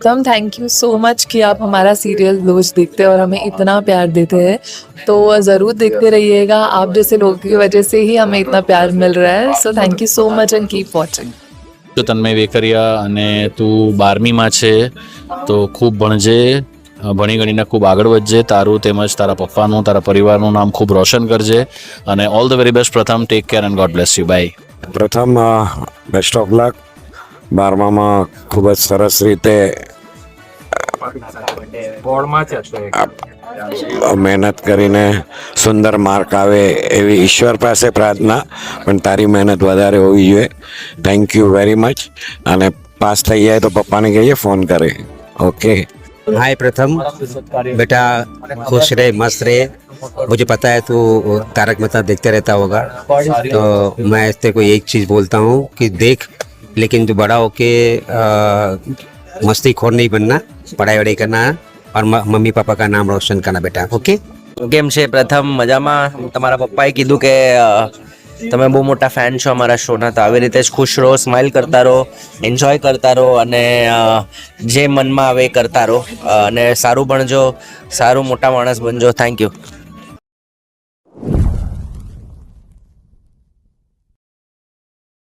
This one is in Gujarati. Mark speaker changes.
Speaker 1: प्रथम थैंक यू सो मच कि आप हमारा सीरियल रोज देखते हैं और हमें इतना प्यार देते हैं, तो ज़रूर देखते रहिएगा। आप जैसे लोगों की वजह से ही हमें इतना प्यार मिल रहा है, so thank you so much and keep watching.
Speaker 2: તો તન્મય વેકરિયા અને તું 12મીમાં છે તો ખૂબ ભણજે, ભણી ગણીને ખૂબ આગળ વધજે, તારું તેમજ તારા પપ્પાનું તારા પરિવારનું નામ ખૂબ રોશન કરજે અને all the very best Pratham. Take care and God bless you. Bye.
Speaker 3: Pratham best of luck. 12માં ખૂબ જ સરસ રીતે મહેનત કરીને સુંદર માર્ક આવે એવી ઈશ્વર પાસે પ્રાર્થના, પણ તારી મહેનત વધારે હોવી જોઈએ. Thank you very much. અને પાસ થઈ જાય તો પપ્પાને કહીએ ફોન કરે. ઓકે.
Speaker 4: हाय प्रथम, बेटा खुश रहे, मस्त रहे। मुझे पता है तू तारक मेहता देखते रहता होगा, तो मैं तेरे को एक चीज़ बोलता हूँ कि देख, लेकिन तू बड़ा होके मस्ती खोर नहीं बनना, पढ़ाई वढ़ाई करना और मम्मी पापा का नाम रोशन करना बेटा. ओके.
Speaker 5: કેમ છે પ્રથમ? મજામાં. તમારા પપ્પાએ કીધું કે તમે બહુ મોટા ફેન છો અમારા શોના, તો આવી રીતે જ ખુશ રહો, સ્માઇલ કરતા રહો, એન્જોય કરતા રહો અને જે મનમાં આવે એ કરતા રહો અને સારું ભણજો, સારું મોટા માણસ બનજો. Thank you.